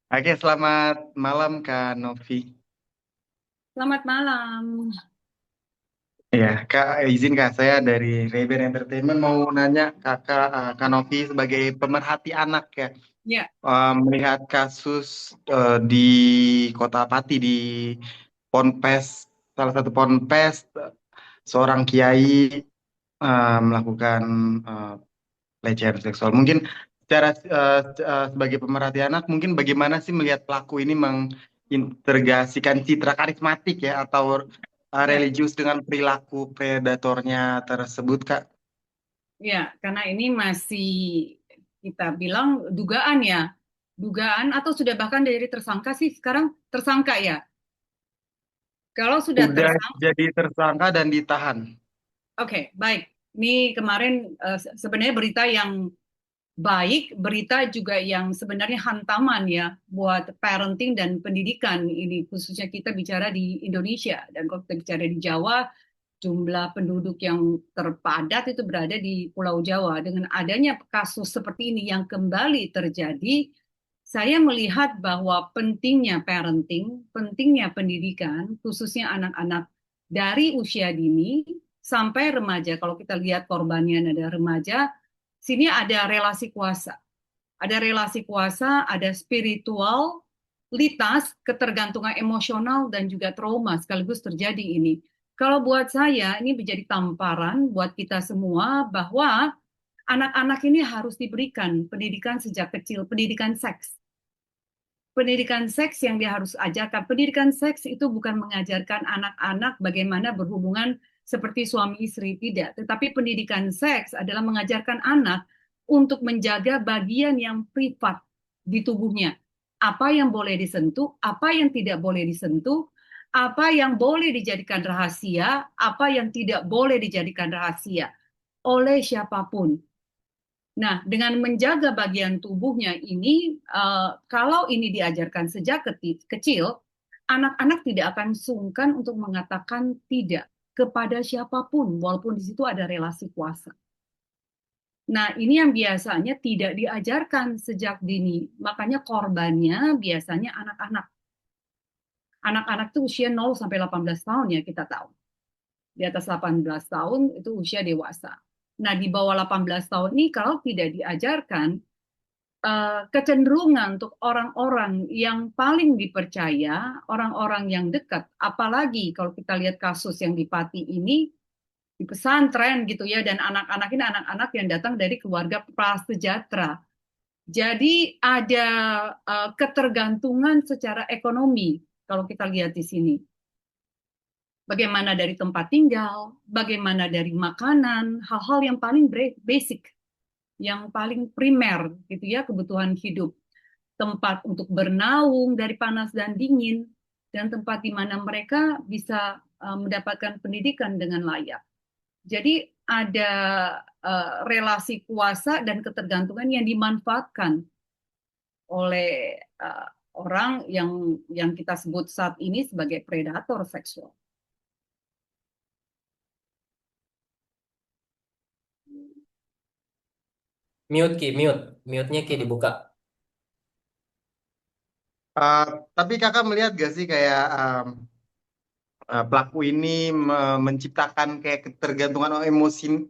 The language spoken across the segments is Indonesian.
Oke, selamat malam Kak Novi. Selamat malam. Ya, Kak, izin Kak, saya dari Ray-Ban Entertainment mau nanya Kak Novi sebagai pemerhati anak ya, Ya, melihat kasus di Kota Pati di Ponpes, salah satu Ponpes, seorang kiai melakukan eh, pelecehan seksual. Mungkin sebagai pemerhati anak, mungkin bagaimana sih melihat pelaku ini mengintegrasikan citra karismatik ya atau ya, religius dengan perilaku predatornya tersebut, Kak? karena ini masih kita bilang dugaan ya, dugaan atau sudah bahkan dari tersangka sih sekarang tersangka ya. Kalau sudah Udah tersangka, jadi tersangka dan ditahan. oke, baik. Ini kemarin sebenarnya berita yang baik, berita juga yang sebenarnya hantaman ya buat parenting dan pendidikan ini khususnya kita bicara di Indonesia dan kalau kita bicara di Jawa jumlah penduduk yang terpadat itu berada di Pulau Jawa. Dengan adanya kasus seperti ini yang kembali terjadi, saya melihat bahwa pentingnya parenting, pentingnya pendidikan, khususnya anak-anak dari usia dini sampai remaja. Kalau kita lihat korbannya ada remaja, sini ada relasi kuasa. Ada relasi kuasa, ada spiritualitas, ketergantungan emosional, dan juga trauma sekaligus terjadi ini. Kalau buat saya, ini menjadi tamparan buat kita semua bahwa anak-anak ini harus diberikan pendidikan sejak kecil, pendidikan seks. Pendidikan seks yang dia harus ajarkan. Pendidikan seks itu bukan mengajarkan anak-anak bagaimana berhubungan seperti suami istri, tidak. Tetapi pendidikan seks adalah mengajarkan anak untuk menjaga bagian yang privat di tubuhnya. Apa yang boleh disentuh, apa yang tidak boleh disentuh, apa yang boleh dijadikan rahasia, apa yang tidak boleh dijadikan rahasia oleh siapapun. Nah, dengan menjaga bagian tubuhnya ini, kalau ini diajarkan sejak kecil, anak-anak tidak akan sungkan untuk mengatakan tidak kepada siapapun, walaupun di situ ada relasi kuasa. Nah, ini yang biasanya tidak diajarkan sejak dini. Makanya korbannya biasanya anak-anak. Anak-anak itu usia 0 sampai 18 tahun ya kita tahu. Di atas 18 tahun itu usia dewasa. Nah, di bawah 18 tahun ini kalau tidak diajarkan, kecenderungan untuk orang-orang yang paling dipercaya, orang-orang yang dekat, apalagi kalau kita lihat kasus yang di Pati ini, di pesantren gitu ya, dan anak-anak ini anak-anak yang datang dari keluarga prasejahtera. Jadi ada ketergantungan secara ekonomi kalau kita lihat di sini. Bagaimana dari tempat tinggal, bagaimana dari makanan, hal-hal yang paling basic, yang paling primer gitu ya, kebutuhan hidup, tempat untuk bernaung dari panas dan dingin, dan tempat di mana mereka bisa mendapatkan pendidikan dengan layak. Jadi ada relasi kuasa dan ketergantungan yang dimanfaatkan oleh uh, orang yang kita sebut saat ini sebagai predator seksual. Mute Ki, mute. Mute-nya Ki dibuka. Eh, tapi kakak melihat gak sih kayak pelaku ini menciptakan kayak ketergantungan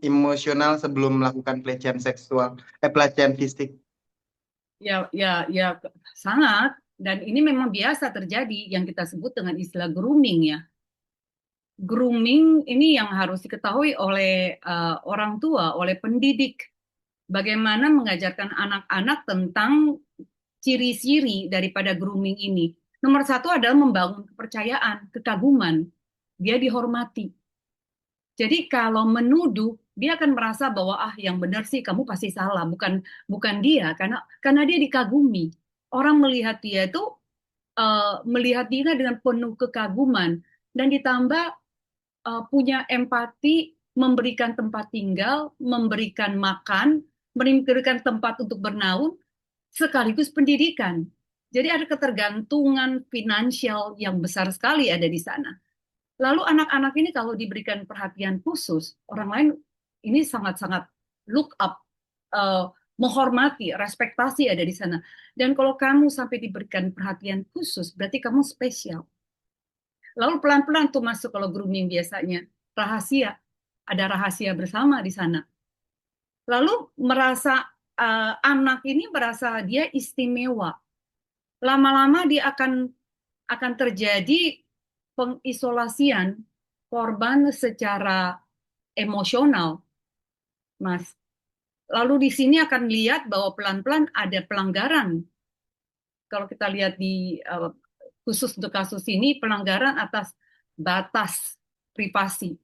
emosional sebelum melakukan pelecehan seksual, pelecehan fisik? Ya, sangat. Dan ini memang biasa terjadi yang kita sebut dengan istilah grooming ya. Grooming ini yang harus diketahui oleh orang tua, oleh pendidik. Bagaimana mengajarkan anak-anak tentang ciri-ciri daripada grooming ini. Nomor satu adalah membangun kepercayaan, kekaguman. Dia dihormati. Jadi kalau menuduh, dia akan merasa bahwa yang benar sih kamu pasti salah, bukan bukan dia karena dia dikagumi. Orang melihat dia itu melihat dia dengan penuh kekaguman dan ditambah punya empati, memberikan tempat tinggal, memberikan makan, memberikan tempat untuk bernaung, sekaligus pendidikan. Jadi ada ketergantungan finansial yang besar sekali ada di sana. Lalu anak-anak ini kalau diberikan perhatian khusus, orang lain ini sangat-sangat look up. menghormati, respektasi ada di sana. Dan kalau kamu sampai diberikan perhatian khusus, berarti kamu spesial. Lalu pelan-pelan tuh masuk kalau grooming biasanya rahasia, ada rahasia bersama di sana. Lalu merasa anak ini merasa dia istimewa. Lama-lama dia akan terjadi pengisolasian korban secara emosional, Mas. Lalu di sini akan lihat bahwa pelan-pelan ada pelanggaran. Kalau kita lihat di khusus untuk kasus ini, pelanggaran atas batas privasi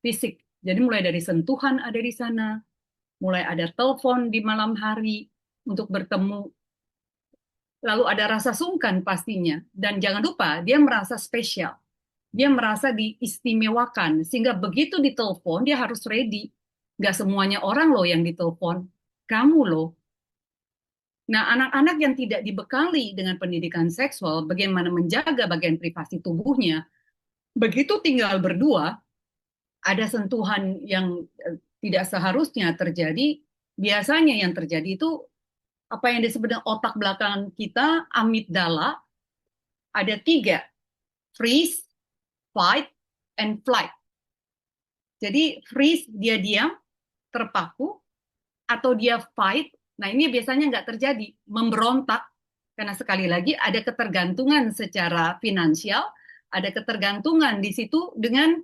fisik. Jadi mulai dari sentuhan ada di sana, mulai ada telepon di malam hari untuk bertemu, lalu ada rasa sungkan pastinya. Dan jangan lupa, dia merasa spesial. Dia merasa diistimewakan, sehingga begitu ditelepon, dia harus ready. Gak semuanya orang loh yang ditelepon, kamu loh. Nah, anak-anak yang tidak dibekali dengan pendidikan seksual, bagaimana menjaga bagian privasi tubuhnya, begitu tinggal berdua, ada sentuhan yang tidak seharusnya terjadi, biasanya yang terjadi itu apa yang disebut dengan otak belakang kita, amigdala, ada tiga, freeze, fight, and flight. Jadi freeze dia diam, terpaku, atau dia fight. Nah ini biasanya nggak terjadi, memberontak. Karena sekali lagi ada ketergantungan secara finansial, ada ketergantungan di situ dengan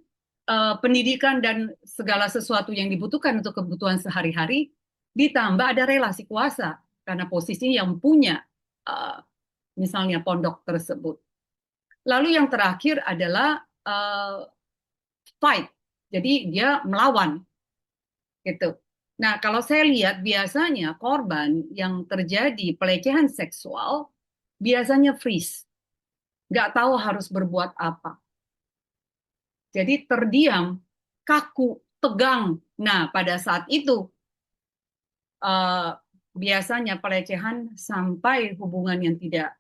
pendidikan dan segala sesuatu yang dibutuhkan untuk kebutuhan sehari-hari, ditambah ada relasi kuasa karena posisi yang punya misalnya pondok tersebut. Lalu yang terakhir adalah fight, jadi dia melawan gitu. Nah, kalau saya lihat biasanya korban yang terjadi pelecehan seksual biasanya freeze, nggak tahu harus berbuat apa. Jadi terdiam, kaku, tegang. Nah, pada saat itu eh, biasanya pelecehan sampai hubungan yang tidak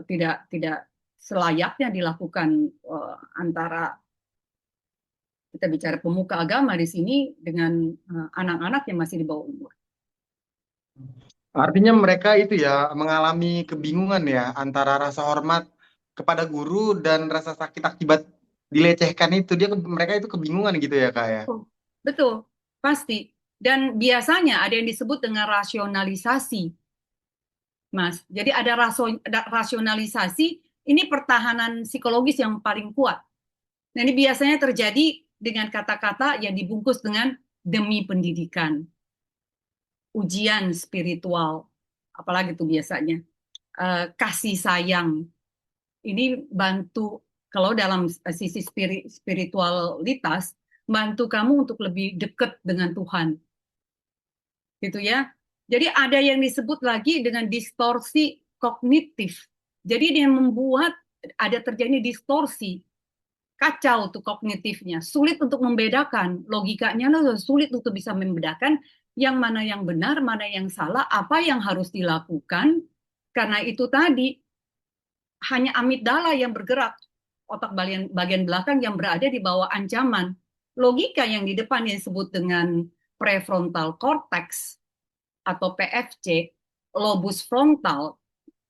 tidak selayaknya dilakukan antara kita bicara pemuka agama di sini dengan anak-anak yang masih di bawah umur. Artinya mereka itu ya mengalami kebingungan ya antara rasa hormat kepada guru dan rasa sakit akibat dilecehkan itu. Mereka itu kebingungan gitu ya Kak ya. Oh, betul, pasti. Dan biasanya ada yang disebut dengan rasionalisasi, Mas. Jadi ada rasionalisasi, ini pertahanan psikologis yang paling kuat. Nah, ini biasanya terjadi dengan kata-kata yang dibungkus dengan demi pendidikan, ujian spiritual, apalagi itu biasanya kasih sayang. Ini bantu kalau dalam sisi spiritualitas, bantu kamu untuk lebih dekat dengan Tuhan, gitu ya. Jadi ada yang disebut lagi dengan distorsi kognitif. Jadi dia membuat ada terjadi distorsi, kacau tuh kognitifnya, sulit untuk membedakan, logikanya sulit untuk bisa membedakan yang mana yang benar, mana yang salah, apa yang harus dilakukan. Karena itu tadi hanya amigdala yang bergerak, otak bagian belakang yang berada di bawah ancaman. Logika yang di depan yang disebut dengan prefrontal cortex atau PFC, lobus frontal,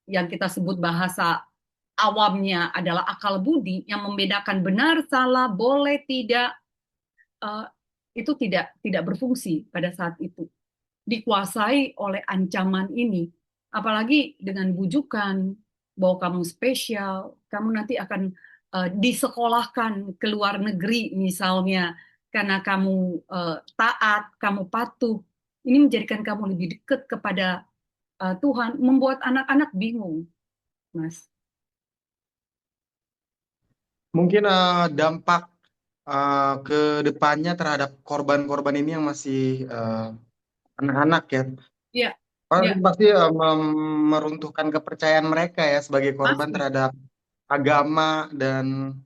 yang kita sebut bahasa awamnya adalah akal budi yang membedakan benar, salah, boleh, tidak, uh, itu tidak berfungsi pada saat itu. Dikuasai oleh ancaman ini, apalagi dengan bujukan bahwa kamu spesial, kamu nanti akan disekolahkan ke luar negeri misalnya karena kamu taat, kamu patuh. Ini menjadikan kamu lebih dekat kepada Tuhan, membuat anak-anak bingung, Mas. Mungkin dampak ke depannya terhadap korban-korban ini yang masih anak-anak ya. Iya, iya, Pasti meruntuhkan kepercayaan mereka ya sebagai korban pasti. terhadap agama dan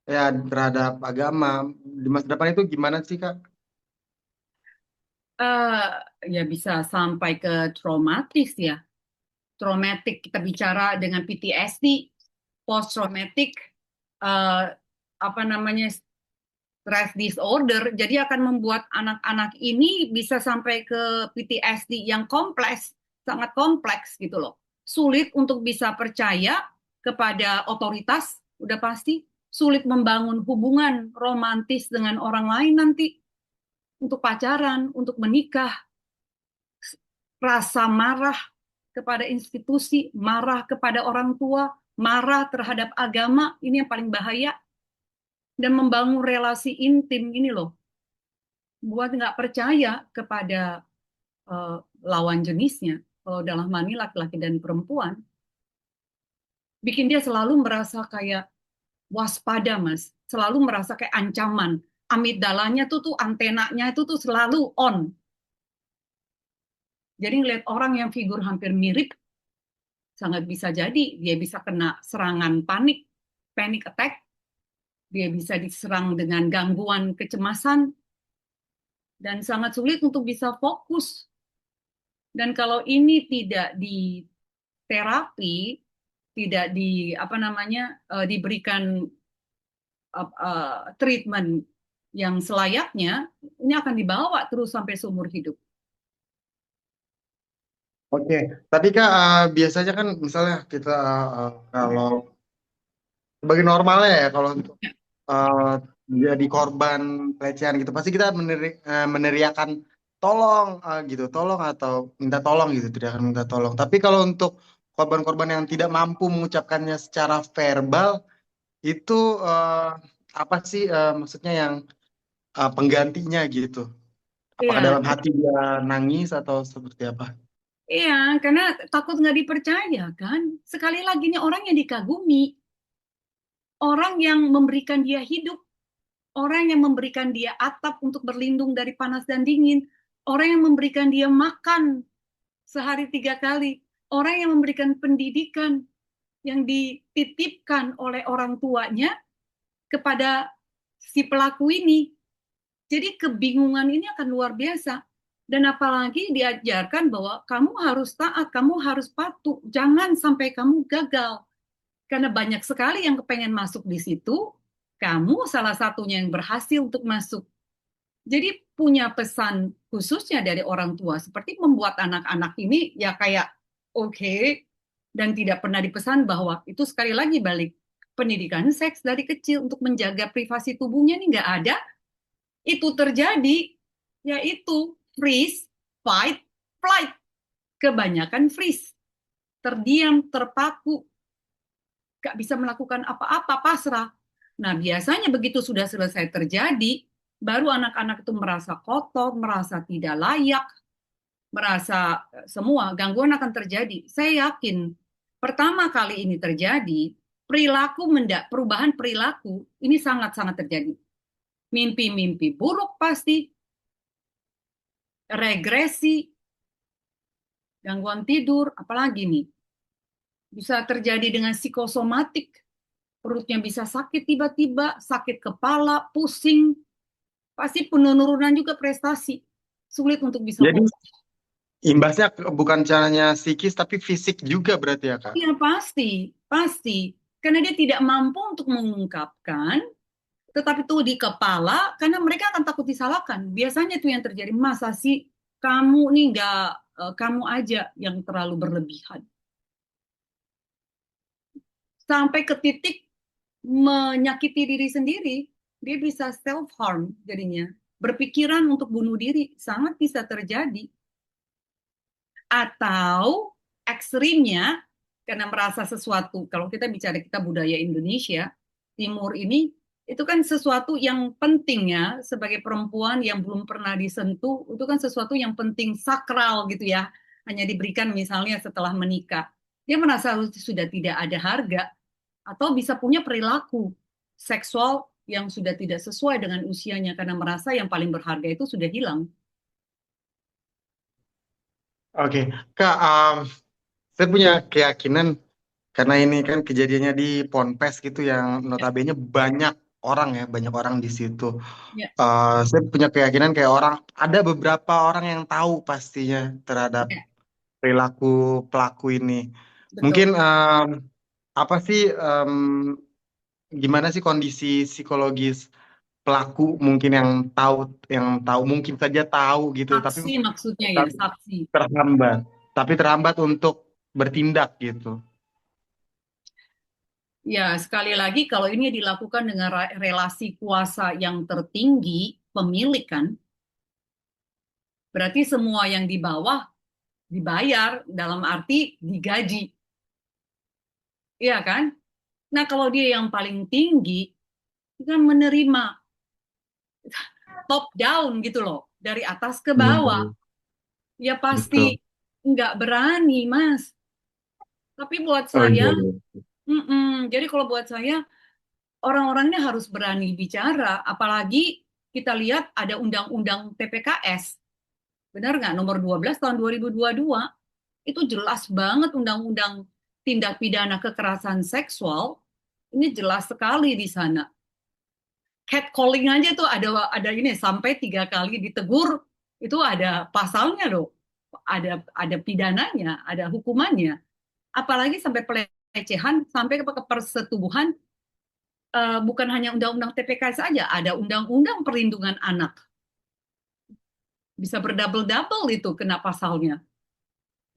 ya terhadap agama di masa depan itu gimana sih Kak? Eh, ya bisa sampai ke traumatis ya. Traumatic kita bicara dengan PTSD, post traumatic apa namanya stress disorder, jadi akan membuat anak-anak ini bisa sampai ke PTSD yang kompleks, sangat kompleks gitu loh. Sulit untuk bisa percaya kepada otoritas, udah pasti. Sulit membangun hubungan romantis dengan orang lain nanti, untuk pacaran, untuk menikah. Rasa marah kepada institusi, marah kepada orang tua, marah terhadap agama, ini yang paling bahaya. Dan membangun relasi intim ini loh, buat nggak percaya kepada eh, lawan jenisnya. Kalau dalam hal ini laki-laki dan perempuan, bikin dia selalu merasa kayak waspada, Mas. Selalu merasa kayak ancaman. Amigdalanya tuh antenanya itu tuh selalu on. Jadi ngeliat orang yang figur hampir mirip, sangat bisa jadi dia bisa kena serangan panik, panic attack, dia bisa diserang dengan gangguan kecemasan, dan sangat sulit untuk bisa fokus. Dan kalau ini tidak diterapi, tidak diberikan treatment yang selayaknya, ini akan dibawa terus sampai seumur hidup. Oke, tapi Kak, biasanya kan misalnya kita kalau sebagai normalnya ya, kalau untuk eh, jadi korban pelecehan gitu, pasti kita meneriakan tolong gitu, tolong atau minta tolong gitu, tidak akan minta tolong. Tapi kalau untuk korban-korban yang tidak mampu mengucapkannya secara verbal, itu apa sih maksudnya yang penggantinya gitu? Apakah Iya, dalam hati dia nangis atau seperti apa? iya, karena takut nggak dipercaya kan. Sekali lagi ini orang yang dikagumi, orang yang memberikan dia hidup, orang yang memberikan dia atap untuk berlindung dari panas dan dingin, orang yang memberikan dia makan sehari 3 kali, orang yang memberikan pendidikan yang dititipkan oleh orang tuanya kepada si pelaku ini. Jadi kebingungan ini akan luar biasa. Dan apalagi diajarkan bahwa kamu harus taat, kamu harus patuh, jangan sampai kamu gagal. Karena banyak sekali yang kepengen masuk di situ, kamu salah satunya yang berhasil untuk masuk. Jadi punya pesan khususnya dari orang tua, seperti membuat anak-anak ini ya kayak oke, dan tidak pernah dipesan bahwa itu sekali lagi balik pendidikan seks dari kecil untuk menjaga privasi tubuhnya ini nggak ada, itu terjadi, yaitu freeze, fight, flight. Kebanyakan freeze, terdiam, terpaku, gak bisa melakukan apa-apa, pasrah. Nah, biasanya begitu sudah selesai terjadi, baru anak-anak itu merasa kotor, merasa tidak layak, merasa semua gangguan akan terjadi. Saya yakin pertama kali ini terjadi, perubahan perilaku ini sangat-sangat terjadi. Mimpi-mimpi buruk pasti, regresi, gangguan tidur, apalagi nih. Bisa terjadi dengan psikosomatik, perutnya bisa sakit tiba-tiba, sakit kepala, pusing, pasti penurunan juga prestasi, sulit untuk bisa Jadi fokus. imbasnya bukan caranya psikis tapi fisik juga berarti ya Kak? Iya pasti, pasti. Karena dia tidak mampu untuk mengungkapkan, tetapi itu di kepala, karena mereka akan takut disalahkan. Biasanya itu yang terjadi, masa sih kamu nih nggak, kamu aja yang terlalu berlebihan. Sampai ke titik menyakiti diri sendiri, dia bisa self harm jadinya. Berpikiran untuk bunuh diri sangat bisa terjadi. Atau ekstrimnya karena merasa sesuatu, kalau kita bicara kita budaya Indonesia Timur ini, itu kan sesuatu yang penting ya, sebagai perempuan yang belum pernah disentuh, itu kan sesuatu yang penting, sakral gitu ya, hanya diberikan misalnya setelah menikah. Dia merasa sudah tidak ada harga, atau bisa punya perilaku seksual yang sudah tidak sesuai dengan usianya karena merasa yang paling berharga itu sudah hilang. Oke, Kak, saya punya keyakinan karena ini kan kejadiannya di Ponpes gitu yang Ya, notabene banyak orang ya, banyak orang di situ. ya, Saya punya keyakinan kayak ada beberapa orang yang tahu pastinya terhadap ya, perilaku pelaku ini. Mungkin betul. apa sih gimana sih kondisi psikologis pelaku mungkin yang tahu mungkin saja tahu gitu, tapi Saksi maksudnya ya, tapi saksi. terhambat, untuk bertindak gitu. Ya, sekali lagi kalau ini dilakukan dengan relasi kuasa yang tertinggi, pemilik kan, berarti semua yang di bawah dibayar dalam arti digaji. Iya kan? Nah, kalau dia yang paling tinggi, kan menerima top down gitu loh, dari atas ke Iya, bawah. Ya pasti betul. nggak berani, Mas. Tapi buat Oh saya, iya, iya. jadi kalau buat saya, orang-orangnya harus berani bicara. Apalagi kita lihat ada undang-undang TPKS. Benar nggak? Nomor 12 tahun 2022. Itu jelas banget undang-undang tindak pidana kekerasan seksual. Ini jelas sekali di sana. Catcalling aja tuh ada ini sampai 3 kali ditegur, itu ada pasalnya loh, ada pidananya, ada hukumannya. Apalagi sampai pelecehan, sampai ke persetubuhan, bukan hanya undang-undang TPK saja, ada undang-undang perlindungan anak. Bisa berdouble-double itu kena pasalnya.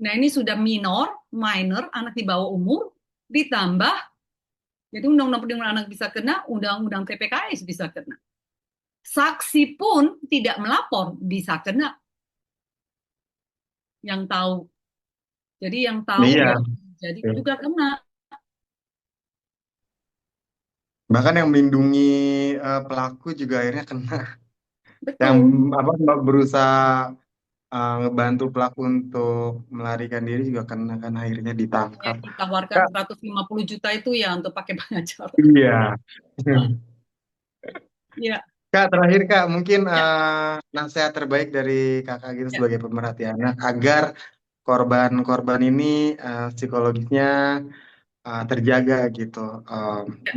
Nah ini sudah minor, anak di bawah umur, ditambah, jadi undang-undang perlindungan anak bisa kena, undang-undang TPKS bisa kena. Saksi pun tidak melapor, bisa kena yang tahu. Jadi yang tahu Iya. yang jadi juga kena. Bahkan yang melindungi pelaku juga akhirnya kena. Yang Betul. apa berusaha ngebantu pelaku untuk melarikan diri juga kena kan akhirnya ditangkap. Yang ditawarkan Kak, 150 juta itu ya untuk pakai pengacara. iya. Ya, Kak, terakhir Kak, mungkin ya, nasihat terbaik dari Kakak gitu ya. sebagai pemerhati anak agar korban-korban ini psikologisnya terjaga gitu,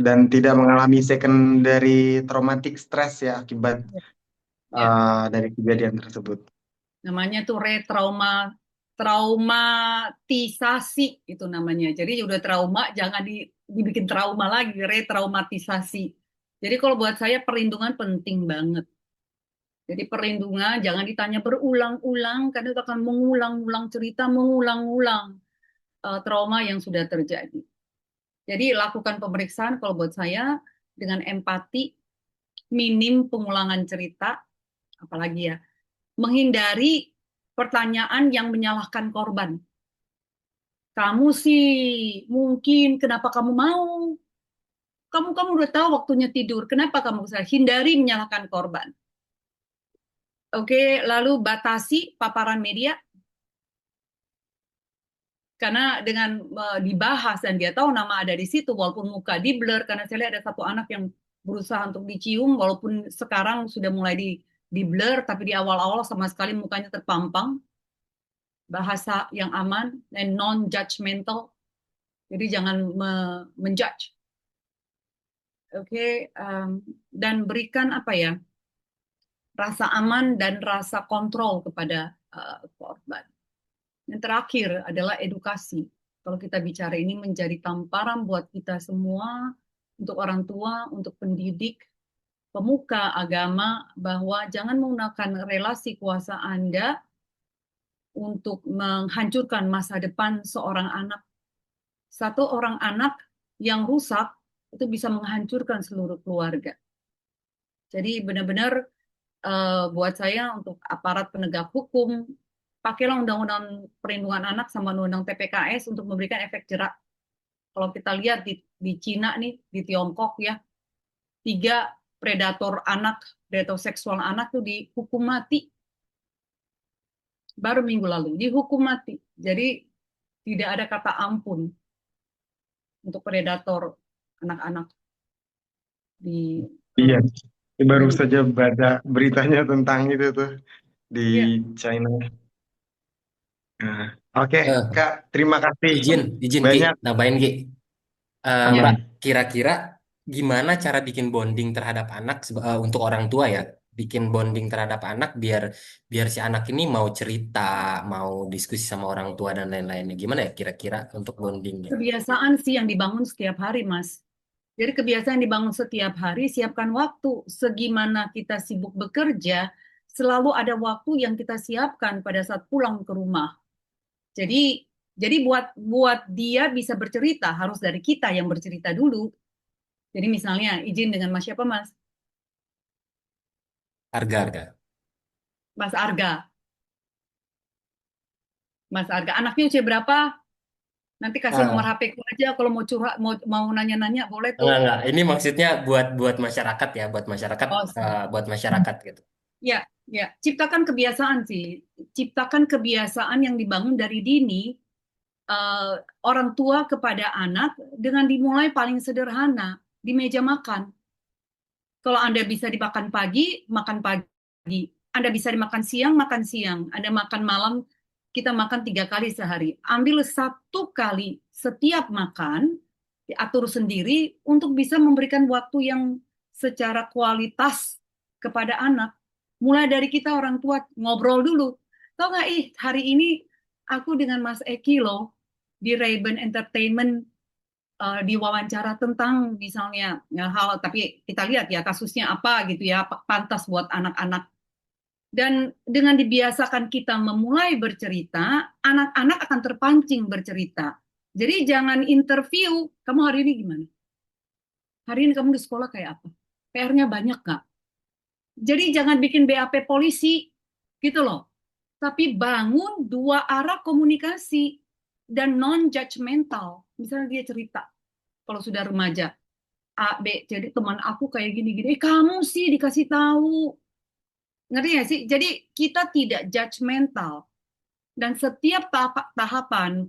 dan tidak mengalami secondary traumatic stress ya akibat Ya. dari kejadian tersebut. Namanya tuh traumatisasi itu namanya. Jadi udah trauma, jangan dibikin trauma lagi, retraumatisasi. Jadi kalau buat saya perlindungan penting banget. Jadi perlindungan jangan ditanya berulang-ulang karena itu akan mengulang-ulang cerita, mengulang-ulang trauma yang sudah terjadi. Jadi lakukan pemeriksaan kalau buat saya dengan empati, minim pengulangan cerita, apalagi ya, menghindari pertanyaan yang menyalahkan korban. Kamu sih mungkin kenapa kamu mau? Kamu udah tahu waktunya tidur. Kenapa kamu bisa hindari menyalahkan korban? Oke, lalu batasi paparan media karena dengan dibahas dan dia tahu nama ada di situ walaupun muka di blur karena saya lihat ada satu anak yang berusaha untuk dicium walaupun sekarang sudah mulai di blur tapi di awal-awal sama sekali mukanya terpampang, bahasa yang aman dan non judgmental, jadi jangan menjudge. Oke, dan berikan apa ya, rasa aman dan rasa kontrol kepada korban. Yang terakhir adalah edukasi. Kalau kita bicara ini menjadi tamparan buat kita semua, untuk orang tua, untuk pendidik, pemuka agama, bahwa jangan menggunakan relasi kuasa Anda untuk menghancurkan masa depan seorang anak. Satu orang anak yang rusak itu bisa menghancurkan seluruh keluarga. Jadi benar-benar buat saya untuk aparat penegak hukum, pakailah undang-undang perlindungan anak sama undang-undang TPKS untuk memberikan efek jerak. Kalau kita lihat di Cina nih, di Tiongkok ya, 3 predator anak, predator seksual anak tuh dihukum mati. Baru minggu lalu, dihukum mati. Jadi tidak ada kata ampun untuk predator anak-anak di Iya, baru dunia. saja baca beritanya tentang itu tuh di Iya, China. Nah, oke, Eh, Kak, terima kasih izin Ki, banyak. nambahin Ki. Mbak, iya. kira-kira gimana cara bikin bonding terhadap anak untuk orang tua ya? Bikin bonding terhadap anak biar biar si anak ini mau cerita, mau diskusi sama orang tua dan lain-lainnya. Gimana ya kira-kira untuk bondingnya? Kebiasaan sih yang dibangun setiap hari, Mas. Jadi kebiasaan dibangun setiap hari, siapkan waktu. Segimana kita sibuk bekerja, selalu ada waktu yang kita siapkan pada saat pulang ke rumah. Jadi jadi buat buat dia bisa bercerita harus dari kita yang bercerita dulu. Jadi misalnya izin dengan Mas siapa Mas? Harga-harga. Mas Arga. Mas Arga. Anaknya usia berapa? Nanti kasih nomor Ah, HP ku aja kalau mau curhat, mau nanya-nanya boleh tuh. enggak. Ini maksudnya buat buat masyarakat ya, Oh, siap. buat masyarakat gitu. Ya, ya. Ciptakan kebiasaan sih. Ciptakan kebiasaan yang dibangun dari dini eh, orang tua kepada anak dengan dimulai paling sederhana di meja makan. Kalau Anda bisa dimakan pagi, makan pagi. Anda bisa dimakan siang, makan siang. Anda makan malam, kita makan 3 kali sehari. Ambil 1 kali setiap makan, diatur sendiri untuk bisa memberikan waktu yang secara kualitas kepada anak. Mulai dari kita orang tua ngobrol dulu. Tahu nggak, hari ini aku dengan Mas Eki loh di Ray-Ban Entertainment diwawancara tentang misalnya ya, hal tapi kita lihat ya kasusnya apa gitu ya pantas buat anak-anak dan dengan dibiasakan kita memulai bercerita anak-anak akan terpancing bercerita jadi jangan interview kamu hari ini gimana hari ini kamu di sekolah kayak apa PR-nya banyak nggak jadi jangan bikin BAP polisi gitu loh tapi bangun dua arah komunikasi dan non judgmental misalnya dia cerita kalau sudah remaja A, B. Jadi teman aku kayak gini-gini. Kamu sih dikasih tahu. Ngerti ya sih? Jadi kita tidak judgmental. Dan setiap tahapan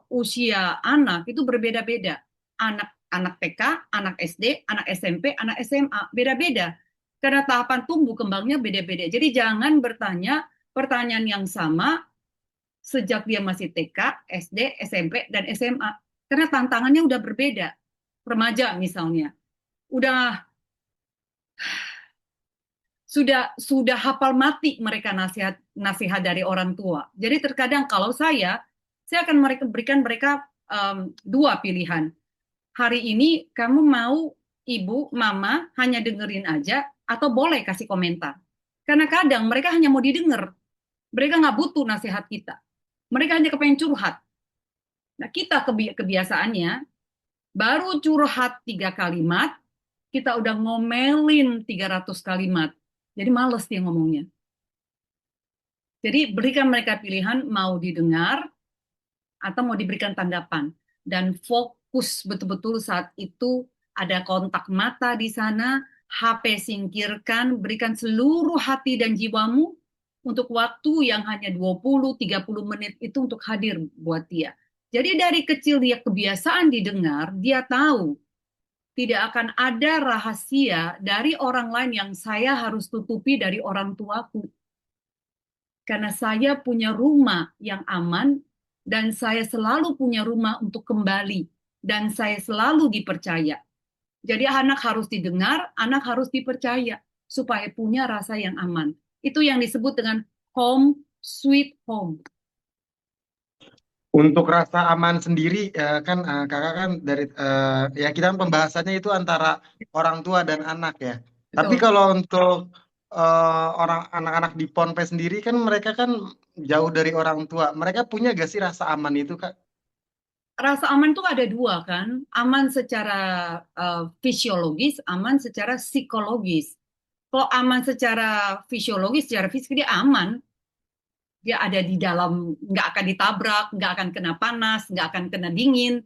usia anak itu berbeda-beda. Anak TK, anak SD, anak SMP, anak SMA. Beda-beda. Karena tahapan tumbuh kembangnya beda-beda. Jadi jangan bertanya pertanyaan yang sama sejak dia masih TK, SD, SMP, dan SMA. Karena tantangannya udah berbeda. Remaja misalnya. Udah sudah hafal mati mereka nasihat nasihat dari orang tua. Jadi terkadang kalau saya akan berikan mereka dua pilihan. Hari ini kamu mau ibu, mama hanya dengerin aja atau boleh kasih komentar. Karena kadang mereka hanya mau didengar. Mereka nggak butuh nasihat kita. Mereka hanya kepengen curhat. Nah kita kebiasaannya baru curhat 3 kalimat, kita udah ngomelin 300 kalimat. Jadi males dia ngomongnya. Jadi berikan mereka pilihan mau didengar atau mau diberikan tanggapan. Dan fokus betul-betul saat itu ada kontak mata di sana, HP singkirkan, berikan seluruh hati dan jiwamu untuk waktu yang hanya 20-30 menit itu untuk hadir buat dia. Jadi dari kecil dia kebiasaan didengar, dia tahu tidak akan ada rahasia dari orang lain yang saya harus tutupi dari orang tuaku karena saya punya rumah yang aman dan saya selalu punya rumah untuk kembali dan saya selalu dipercaya. Jadi anak harus didengar, anak harus dipercaya supaya punya rasa yang aman. Itu yang disebut dengan home sweet home. Untuk rasa aman sendiri kan kakak kan dari ya kita kan pembahasannya itu antara orang tua dan anak ya. Tapi Betul. kalau untuk orang anak-anak di Ponpes sendiri kan mereka kan jauh dari orang tua. Mereka punya gak sih rasa aman itu kak? Rasa aman itu ada dua kan, aman secara fisiologis, aman secara psikologis. Kalau aman secara fisiologis, secara fisik dia aman, dia ada di dalam, nggak akan ditabrak, nggak akan kena panas, nggak akan kena dingin,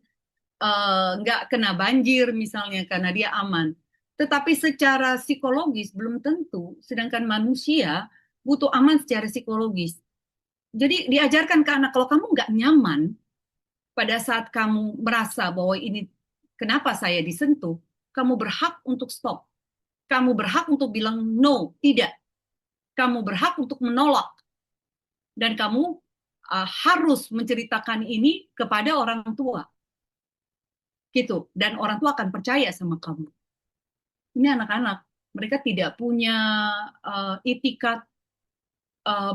nggak kena banjir misalnya karena dia aman. Tetapi secara psikologis belum tentu, sedangkan manusia butuh aman secara psikologis. Jadi diajarkan ke anak kalau kamu nggak nyaman pada saat kamu merasa bahwa ini kenapa saya disentuh, kamu berhak untuk stop. Kamu berhak untuk bilang no, tidak. Kamu berhak untuk menolak dan kamu harus menceritakan ini kepada orang tua gitu dan orang tua akan percaya sama kamu ini anak-anak mereka tidak punya itikat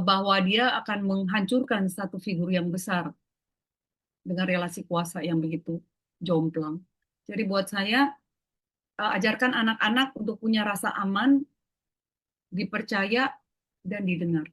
bahwa dia akan menghancurkan satu figur yang besar dengan relasi kuasa yang begitu jomplang jadi buat saya ajarkan anak-anak untuk punya rasa aman, dipercaya, dan didengar.